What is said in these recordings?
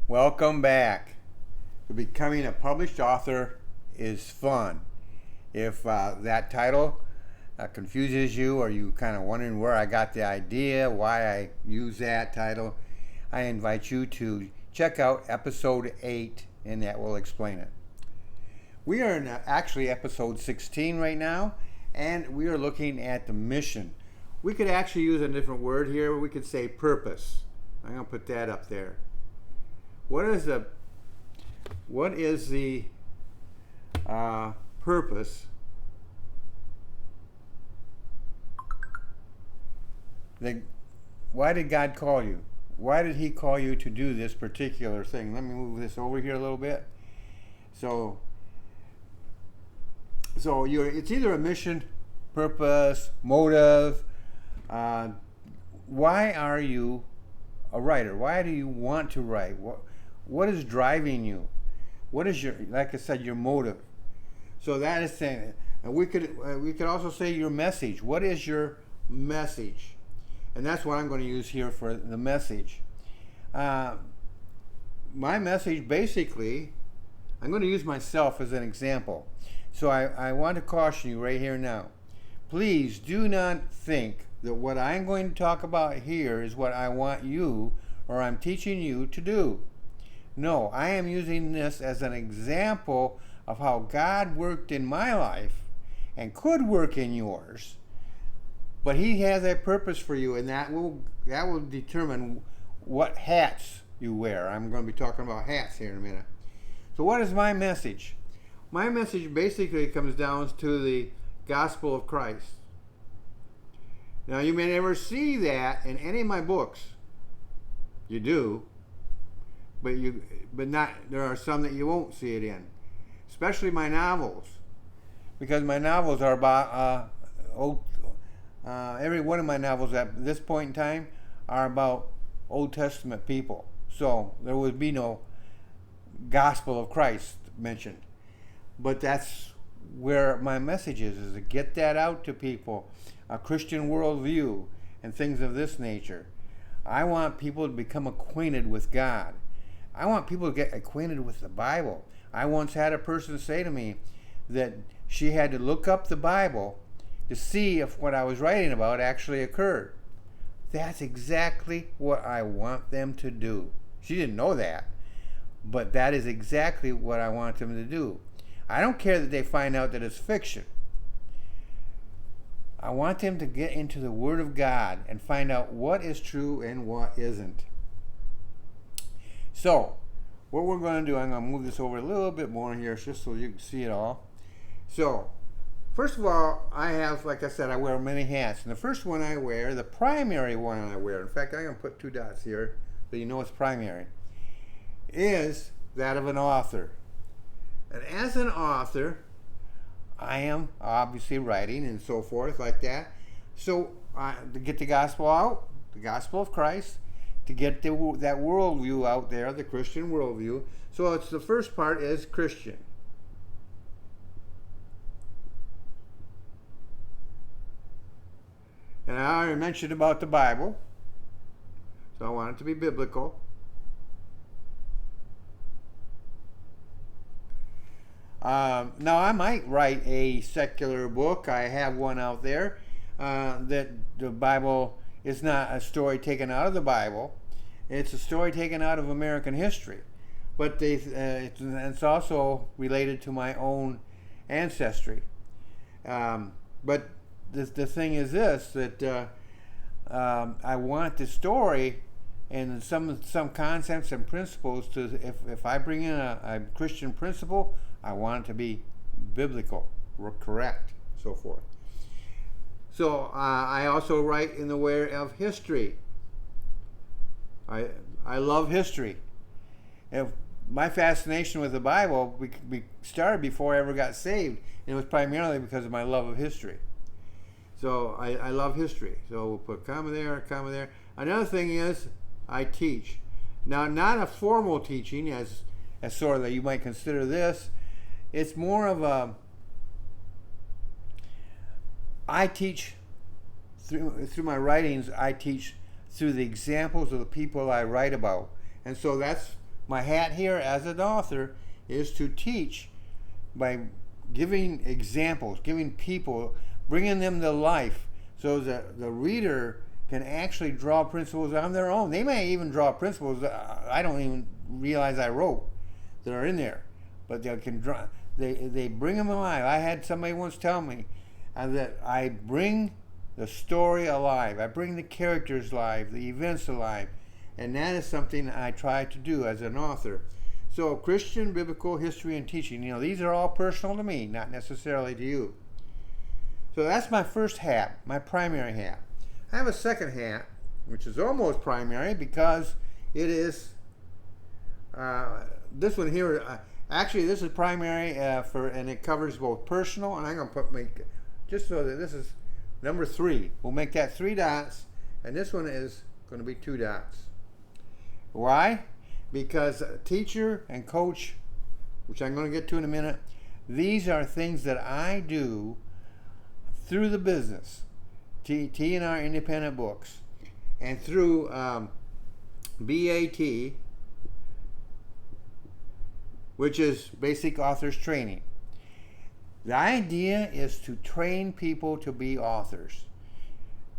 Welcome back. Becoming a published author is fun. If that title confuses you, or you kind of wondering where I got the idea, why I use that title, I invite you to check out episode 8, and that will explain it. We are in actually episode 16 right now, and we are looking at the mission. We could actually use a different word here. We could say purpose. I'm going to put that up there. What is the purpose why did God call you? Why did he call you to do this particular thing? Let me move this over here a little bit. So it's either a mission, purpose, motive. Why are you a writer? Why do you want to write? What is driving you? What is your, like I said, your motive? So that is saying, and we could also say your message. What is your message? And that's what I'm going to use here for the message. My message, basically, I'm going to use myself as an example. So I want to caution you right here now. Please do not think that what I'm going to talk about here is what I want you or I'm teaching you to do. No, I am using this as an example of how God worked in my life and could work in yours. But he has a purpose for you, and that will determine what hats you wear. I'm going to be talking about hats here in a minute. So what is my message? My message basically comes down to the gospel of Christ. Now, you may never see that in any of my books. You do, but not. There are some that you won't see it in, especially my novels, because my novels are about every one of my novels at this point in time are about Old Testament people. So there would be no gospel of Christ mentioned, but that's where my message is to get that out to people, a Christian worldview and things of this nature. I want people to become acquainted with God. I want people to get acquainted with the Bible. I once had a person say to me that she had to look up the Bible to see if what I was writing about actually occurred. That's exactly what I want them to do. She didn't know that, but that is exactly what I want them to do. I don't care that they find out that it's fiction. I want them to get into the Word of God and find out what is true and what isn't. So, what we're going to do, I'm going to move this over a little bit more here just so you can see it all. So, first of all, I have, like I said, I wear many hats. And the first one I wear, the primary one I wear, in fact, I'm going to put 2 dots here so you know it's primary, is that of an author. And as an author, I am obviously writing and so forth like that. So to get the gospel out, the gospel of Christ, to get that worldview out there, the Christian worldview. So it's the first part is Christian. And I already mentioned about the Bible, so I want it to be biblical. Now, I might write a secular book. I have one out there that the Bible is not a story taken out of the Bible. It's a story taken out of American history. But it's also related to my own ancestry. But the thing is this, that I want the story and some concepts and principles to, if I bring in a Christian principle, I want it to be biblical, correct, so forth. So I also write in the way of history. I love history. My fascination with the Bible started before I ever got saved, and it was primarily because of my love of history. So I love history. So we'll put comma there, comma there. Another thing is I teach. Now, not a formal teaching as sort of that you might consider this. It's more of a, I teach through my writings. I teach through the examples of the people I write about, and so that's my hat here as an author is to teach by giving examples, giving people, bringing them to life so that the reader can actually draw principles on their own. They may even draw principles that I don't even realize I wrote that are in there, but they can draw. They bring them alive. I had somebody once tell me that I bring the story alive. I bring the characters alive, the events alive, and that is something I try to do as an author. So Christian, biblical, history, and teaching, these are all personal to me, not necessarily to you. So that's my first hat, my primary hat. I have a second hat, which is almost primary because it is, this one here, actually this is primary and it covers both personal, and I'm going to just so that this is number 3. We'll make that 3 dots, and this one is going to be 2 dots. Why? Because teacher and coach, which I'm going to get to in a minute, these are things that I do through the business, T&R Independent Books, and through BAT, which is Basic Authors Training. The idea is to train people to be authors.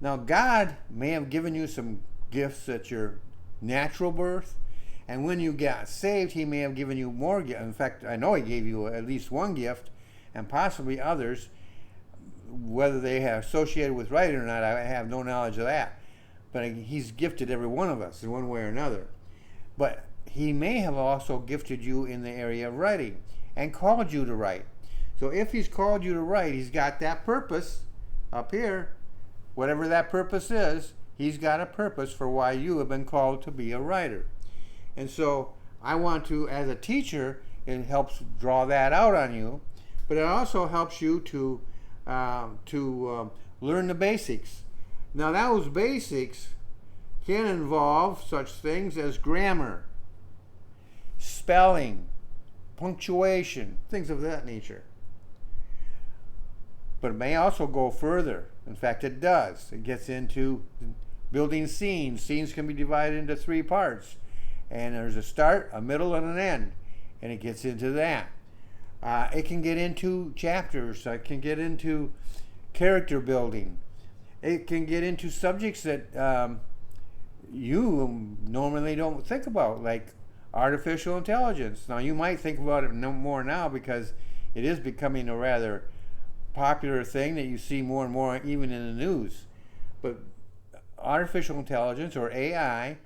Now, God may have given you some gifts at your natural birth, and when you got saved, He may have given you more gifts. In fact, I know He gave you at least one gift, and possibly others. Whether they are associated with writing or not, I have no knowledge of that. But He's gifted every one of us in one way or another. But He may have also gifted you in the area of writing and called you to write. So if He's called you to write, He's got that purpose up here. Whatever that purpose is, He's got a purpose for why you have been called to be a writer. And so I want to, as a teacher, it helps draw that out on you, but it also helps you to learn the basics. Now those basics can involve such things as grammar, spelling, punctuation, things of that nature. But it may also go further. In fact, it does. It gets into building scenes. Scenes can be divided into 3 parts. And there's a start, a middle, and an end. And it gets into that. It can get into chapters. It can get into character building. It can get into subjects that you normally don't think about, like artificial intelligence. Now, you might think about it no more now because it is becoming a rather popular thing that you see more and more even in the news. But artificial intelligence, or AI,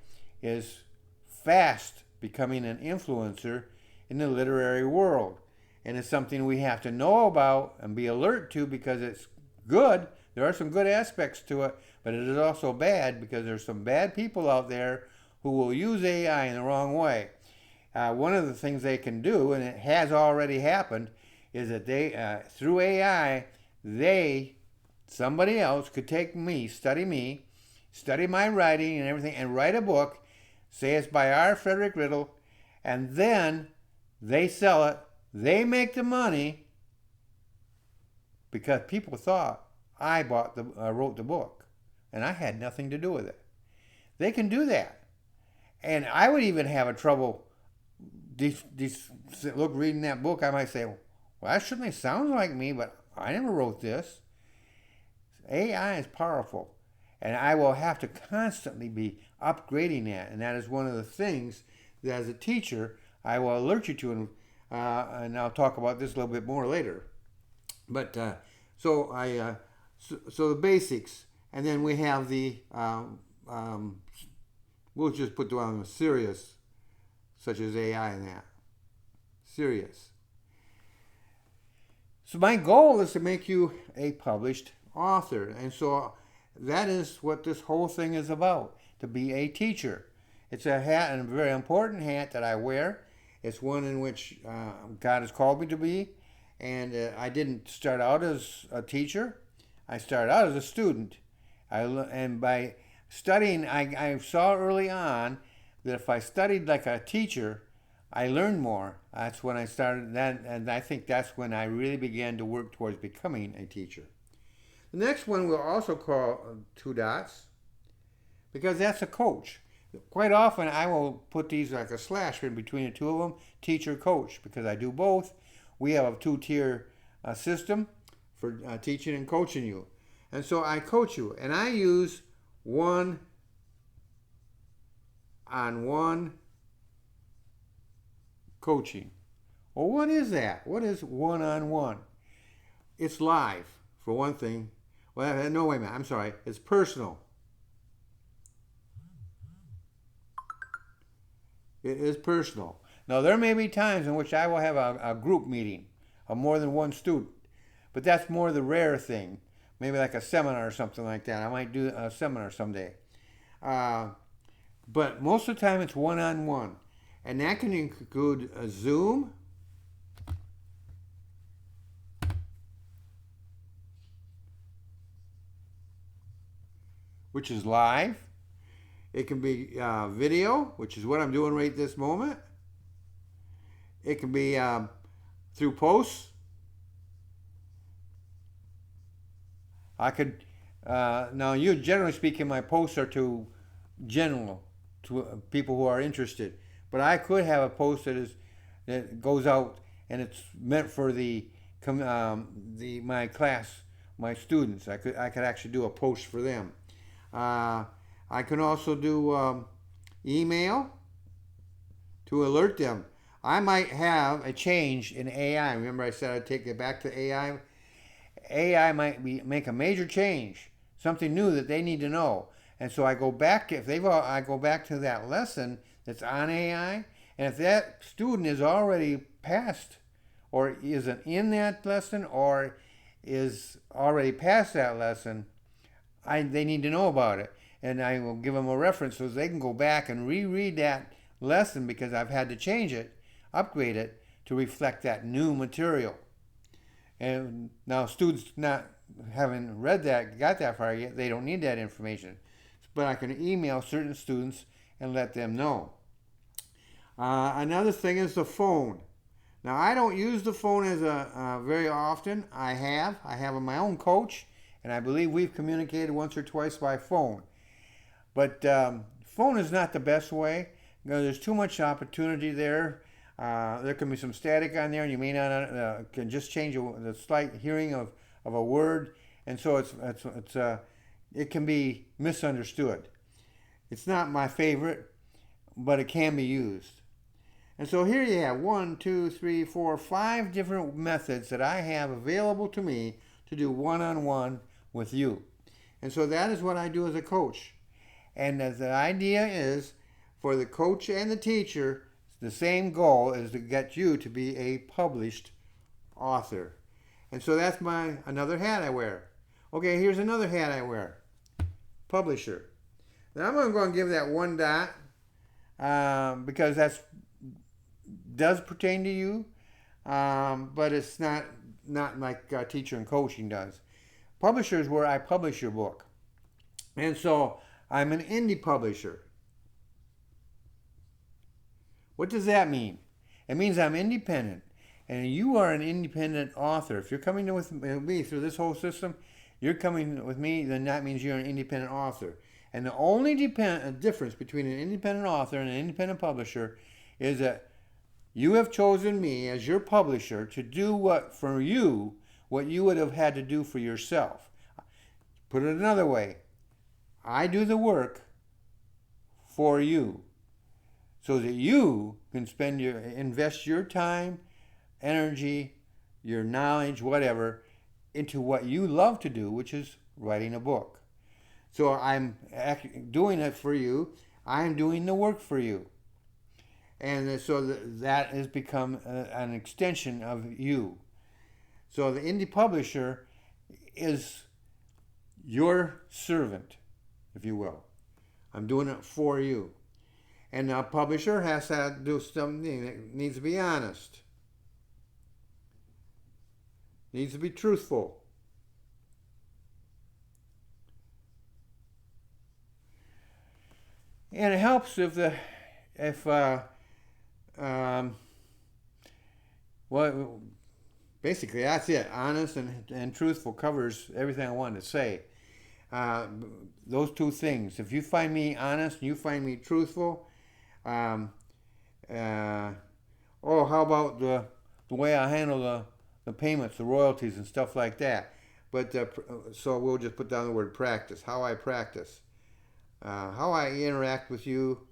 is fast becoming an influencer in the literary world. And it's something we have to know about and be alert to because it's good. There are some good aspects to it, but it is also bad because there's some bad people out there who will use AI in the wrong way. One of the things they can do, and it has already happened, is that they, through AI, somebody else could take me, study my writing and everything, and write a book, say it's by our Frederick Riddle, and then they sell it. They make the money because people thought I wrote the book, and I had nothing to do with it. They can do that, and I would even have a trouble. Reading that book, I might say, "Well, that certainly sounds like me, but I never wrote this." AI is powerful, and I will have to constantly be upgrading that, and that is one of the things that, as a teacher, I will alert you to, and I'll talk about this a little bit more later. But so the basics, and then we have the we'll just put down the serious, such as AI and that. Serious. So my goal is to make you a published author, and so that is what this whole thing is about, to be a teacher. It's a hat, and a very important hat that I wear. It's one in which God has called me to be, and I didn't start out as a teacher. I started out as a student. And by studying, I saw early on that if I studied like a teacher, I learned more. That's when I started that, and I think that's when I really began to work towards becoming a teacher. The next one we'll also call 2 dots, because that's a coach. Quite often, I will put these like a slash in between the two of them, teacher, coach, because I do both. We have a two-tier system for teaching and coaching you. And so I coach you, and I use one-on-one coaching. Well, what is that? What is one-on-one? It's live, for one thing. Well, no, wait a minute. I'm sorry. It's personal. It is personal. Now, there may be times in which I will have a group meeting of more than one student, but that's more the rare thing. Maybe like a seminar or something like that. I might do a seminar someday. But most of the time, it's one-on-one. And that can include a Zoom, which is live. It can be video, which is what I'm doing right this moment. It can be through posts. I could, now you generally speaking, my posts are to people who are interested. But I could have a post that goes out and it's meant for my class, my students. I could actually do a post for them. I can also do email to alert them. I might have a change in AI. Remember I said I'd take it back to AI? AI might make a major change, something new that they need to know. And so I go back, I go back to that lesson that's on AI, and if that student is already passed or isn't in that lesson or is already past that lesson, they need to know about it. And I will give them a reference so they can go back and reread that lesson because I've had to change it, upgrade it to reflect that new material. And now students not having read that, got that far yet, they don't need that information. But I can email certain students and let them know. Another thing is the phone. Now I don't use the phone as very often. I have my own coach, and I believe we've communicated once or twice by phone. But phone is not the best way. There's too much opportunity there. There can be some static on there, and you may not can just change the slight hearing of a word, and so it can be misunderstood. It's not my favorite, but it can be used. And so here you have 1, 2, 3, 4, 5 different methods that I have available to me to do one-on-one with you. And so that is what I do as a coach. And the idea is for the coach and the teacher, the same goal is to get you to be a published author. And so that's another hat I wear. Okay, here's another hat I wear. Publisher. Now I'm going to give that 1 dot because that does pertain to you, but it's not like teacher and coaching does. Publisher is where I publish your book. And so I'm an indie publisher. What does that mean? It means I'm independent. And you are an independent author. If you're coming with me through this whole system, you're coming with me, then that means you're an independent author. And the only difference between an independent author and an independent publisher is that you have chosen me as your publisher to do what you would have had to do for yourself. Put it another way, I do the work for you so that you can invest your time, energy, your knowledge, whatever, into what you love to do, which is writing a book. So I'm doing it for you. I'm doing the work for you. And so that has become an extension of you. So the indie publisher is your servant, if you will. I'm doing it for you. And a publisher has to do something that needs to be honest. Needs to be truthful. And it helps well, basically that's it. Honest and truthful covers everything I wanted to say. Uh, those two things. If you find me honest and you find me truthful, um, how about the way I handle the payments, the royalties, and stuff like that. But so we'll just put down the word practice. How I practice, how I interact with you,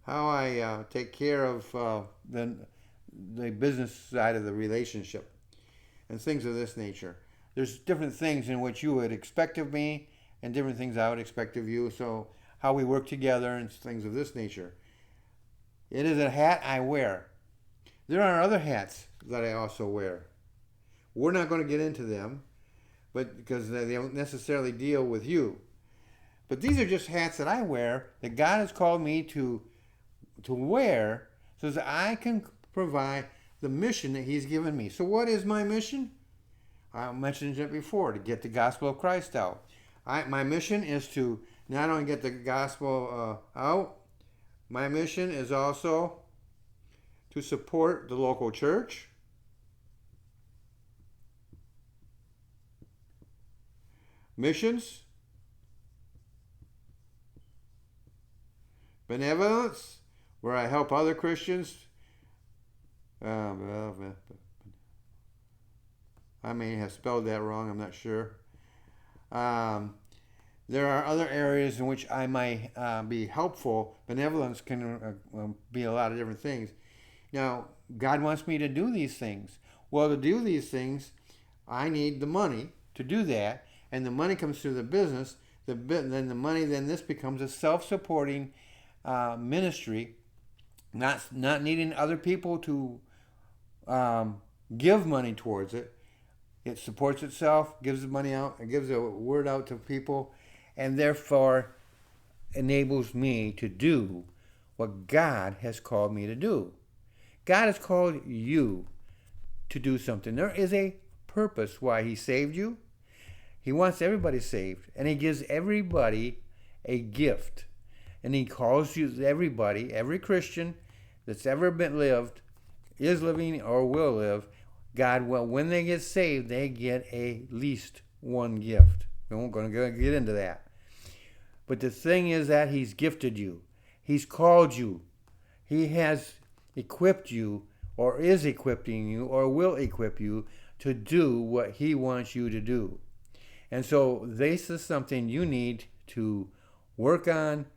how I take care of the business side of the relationship, and things of this nature. There's different things in which you would expect of me, and different things I would expect of you. So how we work together and things of this nature. It is a hat I wear. There are other hats that I also wear. We're not going to get into them, but because they don't necessarily deal with you. But these are just hats that I wear that God has called me to wear so that I can provide the mission that He's given me. So what is my mission? I mentioned it before, to get the gospel of Christ out. My mission is to not only get the gospel out, my mission is also to support the local church, missions, benevolence, where I help other Christians. I may have spelled that wrong, I'm not sure. There are other areas in which I might be helpful. Benevolence can be a lot of different things. Now, God wants me to do these things. Well, to do these things, I need the money to do that, and the money comes through the business. Then this becomes a self-supporting ministry, not needing other people to give money towards it. It supports itself, gives the money out, it gives a word out to people, and therefore enables me to do what God has called me to do. God has called you to do something. There is a purpose why He saved you. He wants everybody saved, and He gives everybody a gift. And He calls you, everybody, every Christian that's ever lived, is living, or will live, God, well, when they get saved, they get at least one gift. We won't going to get into that. But the thing is that He's gifted you. He's called you. He has equipped you, or is equipping you, or will equip you to do what He wants you to do. And so this is something you need to work on,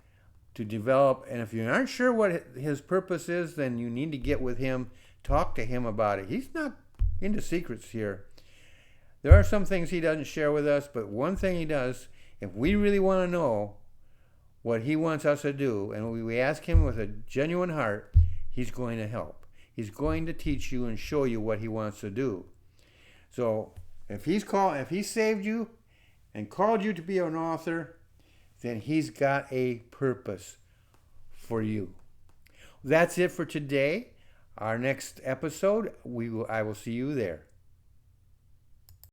to develop. And if you aren't sure what His purpose is, then you need to get with Him, talk to Him about it. He's not into secrets here. There are some things He doesn't share with us, but one thing He does, if we really want to know what He wants us to do, and we ask Him with a genuine heart, He's going to help. He's going to teach you and show you what He wants to do. So if He saved you and called you to be an author, then He's got a purpose for you. That's it for today. Our next episode, I will see you there.